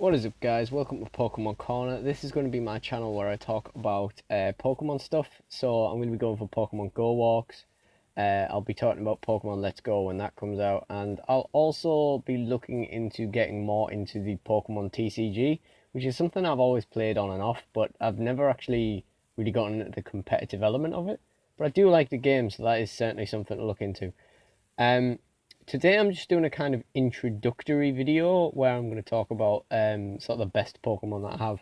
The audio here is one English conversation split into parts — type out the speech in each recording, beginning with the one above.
What is up, guys? Welcome to Pokemon Corner. This is going to be my channel where I talk about Pokemon stuff. So I'm going to be going for Pokemon Go walks. I'll be talking about Pokemon Let's Go when that comes out, and I'll also be looking into getting more into the Pokemon TCG, which is something I've always played on and off, but I've never actually really gotten into the competitive element of it. But I do like the game, so that is certainly something to look into. Um, Today I'm just doing a kind of introductory video where I'm going to talk about sort of the best Pokemon that I have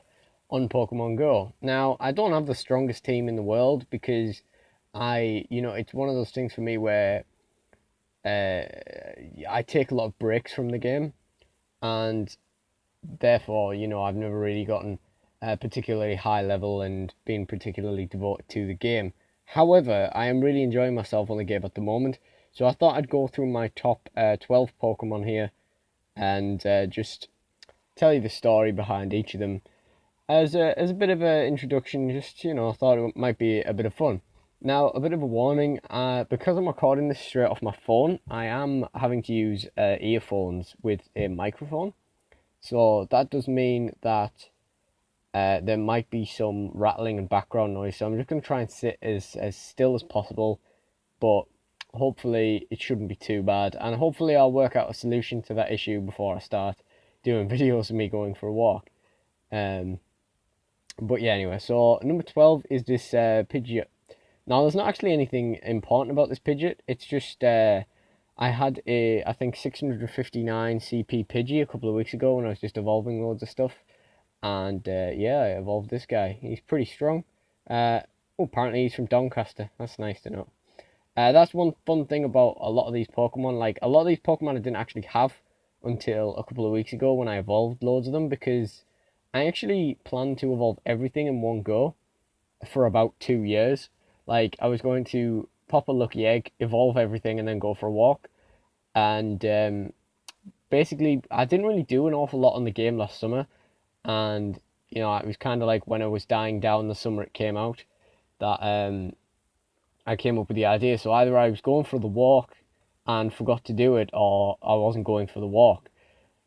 on Pokemon Go. Now, I don't have the strongest team in the world because it's one of those things for me where I take a lot of breaks from the game, and therefore, I've never really gotten particularly high level and been particularly devoted to the game. However, I am really enjoying myself on the game at the moment, so I thought I'd go through my top 12 Pokemon here and just tell you the story behind each of them as a bit of an introduction. Just, I thought it might be a bit of fun. Now, a bit of a warning, because I'm recording this straight off my phone, I am having to use earphones with a microphone. So that does mean that there might be some rattling and background noise. So I'm just going to try and sit as still as possible, but hopefully it shouldn't be too bad. And hopefully I'll work out a solution to that issue before I start doing videos of me going for a walk. But yeah, anyway, so number 12 is this Pidgeot. Now, there's not actually anything important about this Pidgeot. It's just I had I think 659 CP Pidgey a couple of weeks ago when I was just evolving loads of stuff. And yeah, I evolved this guy. He's pretty strong. Apparently he's from Doncaster. That's nice to know. That's one fun thing about a lot of these Pokemon. Like, a lot of these Pokemon I didn't actually have until a couple of weeks ago when I evolved loads of them, because I actually planned to evolve everything in one go for about 2 years. Like, I was going to pop a lucky egg, evolve everything, and then go for a walk. And basically, I didn't really do an awful lot on the game last summer. And, it was kind of like when I was dying down the summer it came out that I came up with the idea. So either I was going for the walk and forgot to do it, or I wasn't going for the walk,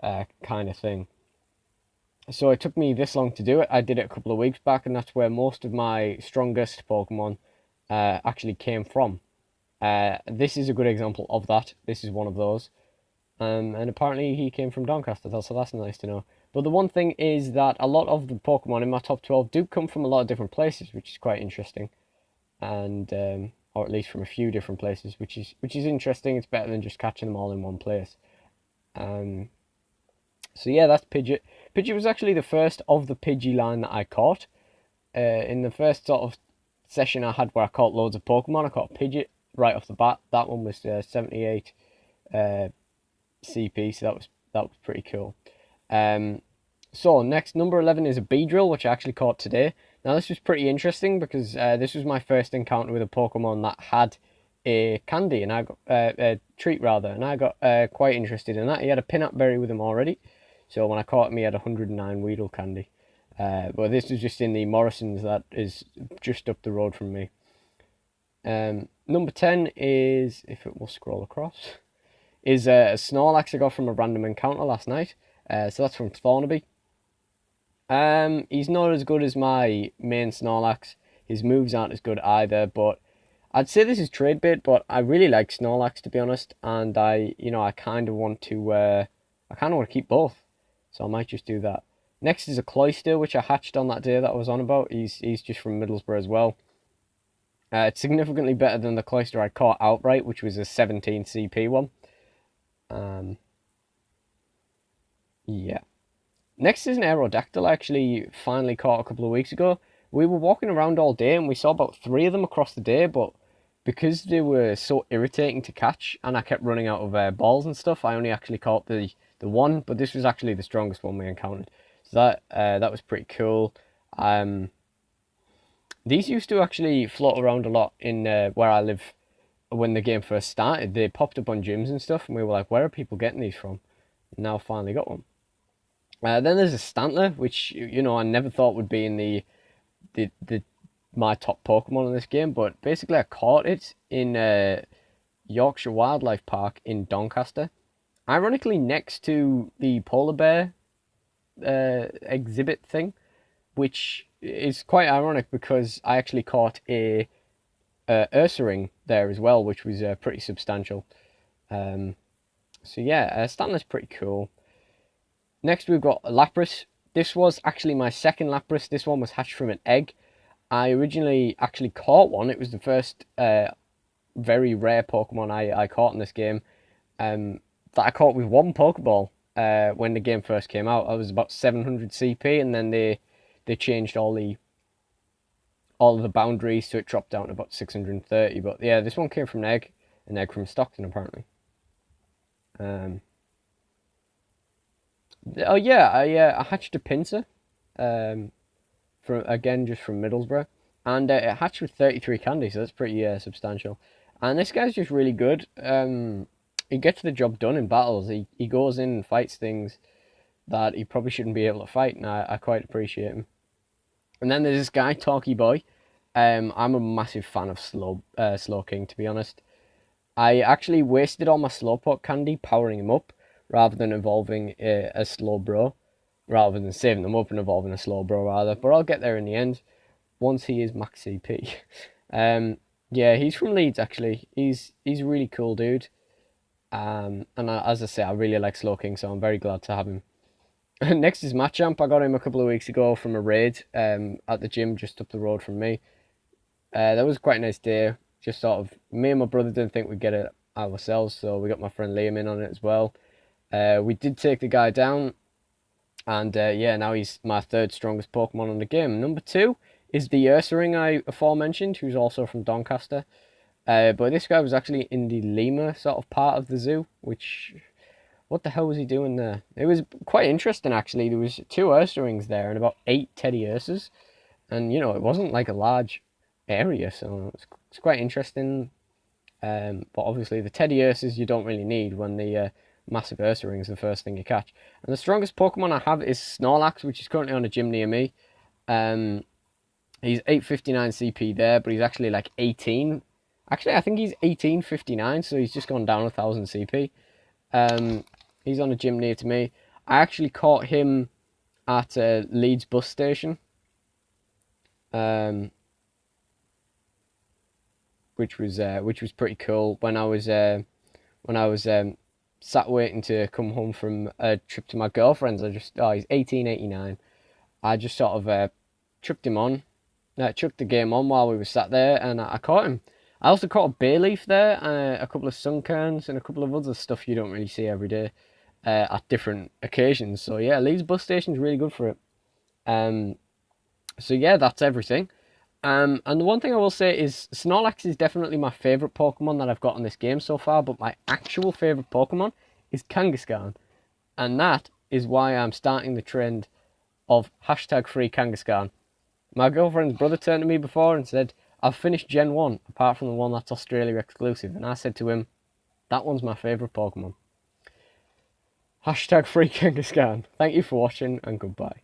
kind of thing. So it took me this long to do it. I did it a couple of weeks back, and that's where most of my strongest Pokemon actually came from. This is a good example of that. This is one of those. And apparently he came from Doncaster, so that's nice to know. But the one thing is that a lot of the Pokemon in my top 12 do come from a lot of different places, which is quite interesting. And or at least from a few different places, which is interesting. It's better than just catching them all in one place. Um, so yeah, that's Pidgeot. Pidgeot was actually the first of the Pidgey line that I caught. In the first sort of session I had where I caught loads of Pokemon, I caught Pidgeot right off the bat. That one was 78 CP, so that was pretty cool. So next, number 11 is a Beedrill, which I actually caught today. Now, this was pretty interesting because this was my first encounter with a Pokemon that had a candy, and I got a treat rather, and I got quite interested in that. He had a Pinap Berry with him already, so when I caught him, he had 109 Weedle candy. But this was just in the Morrison's that is just up the road from me. Number 10 is, if it will scroll across, is a Snorlax I got from a random encounter last night. So that's from Thornaby. He's not as good as my main Snorlax. His moves aren't as good either, but I'd say this is trade bait, but I really like Snorlax, to be honest, and I kind of want to keep both, so I might just do that. Next is a Cloyster, which I hatched on that day that I was on about. He's just from Middlesbrough as well. It's significantly better than the Cloyster I caught outright, which was a 17 CP one. Yeah. Next is an Aerodactyl I actually finally caught a couple of weeks ago. We were walking around all day and we saw about 3 of them across the day, but because they were so irritating to catch and I kept running out of balls and stuff, I only actually caught the one, but this was actually the strongest one we encountered. So that was pretty cool. These used to actually float around a lot in where I live when the game first started. They popped up on gyms and stuff, and we were like, where are people getting these from? And now I finally got one. Then there's a Stantler, which I never thought would be in the my top Pokemon in this game, but basically I caught it in Yorkshire Wildlife Park in Doncaster, ironically next to the polar bear exhibit thing, which is quite ironic because I actually caught a Ursaring there as well, which was pretty substantial. So yeah, Stanley's pretty cool. Next we've got Lapras. This was actually my second Lapras. This one was hatched from an egg. I originally actually caught one. It was the first very rare Pokemon I caught in this game. That I caught with one Pokeball when the game first came out. I was about 700 CP, and then they changed all of the boundaries, so it dropped down to about 630. But yeah, this one came from an egg from Stockton apparently. Oh yeah, I hatched a Pinsir, from again just from Middlesbrough, and it hatched with 33 candy, so that's pretty substantial. And this guy's just really good. He gets the job done in battles. He goes in and fights things that he probably shouldn't be able to fight, and I quite appreciate him. And then there's this guy, Talky Boy. I'm a massive fan of Slowking, to be honest. I actually wasted all my Slowpoke candy powering him up rather than evolving a Slowbro, rather than saving them up and evolving a Slowbro rather. But I'll get there in the end once he is max CP. Yeah, he's from Leeds actually. He's a really cool dude. As I say, I really like Slowking, so I'm very glad to have him. Next is Machamp. I got him a couple of weeks ago from a raid at the gym just up the road from me. That was quite a nice day. Just sort of, me and my brother didn't think we'd get it ourselves, so we got my friend Liam in on it as well. We did take the guy down, and yeah, now he's my third strongest Pokemon in the game. Number 2 is the Ursaring I aforementioned, who's also from Doncaster. But this guy was actually in the lemur sort of part of the zoo, which, what the hell was he doing there? It was quite interesting actually. There was 2 Ursarings there and about 8 Teddiursas, and you know, it wasn't like a large area, so it's quite interesting. But obviously the Teddiursas you don't really need when the massive Ursaring is the first thing you catch. And the strongest Pokemon I have is Snorlax, which is currently on a gym near me. He's 859 CP there, but he's actually like 18. Actually, I think he's 1859, so he's just gone down 1000 CP. He's on a gym near to me. I actually caught him at Leeds bus station. Which was pretty cool when I was sat waiting to come home from a trip to my girlfriend's. He's 1889. I just sort of chucked the game on while we were sat there, and I caught him. I also caught a Bayleaf there, a couple of Sunkerns, and a couple of other stuff you don't really see every day at different occasions. So yeah, Leeds bus station's really good for it. So yeah, that's everything. And the one thing I will say is Snorlax is definitely my favourite Pokemon that I've got in this game so far, but my actual favourite Pokemon is Kangaskhan. And that is why I'm starting the trend of #free Kangaskhan. My girlfriend's brother turned to me before and said, I've finished Gen 1, apart from the one that's Australia exclusive. And I said to him, that one's my favourite Pokemon. #free Kangaskhan. Thank you for watching and goodbye.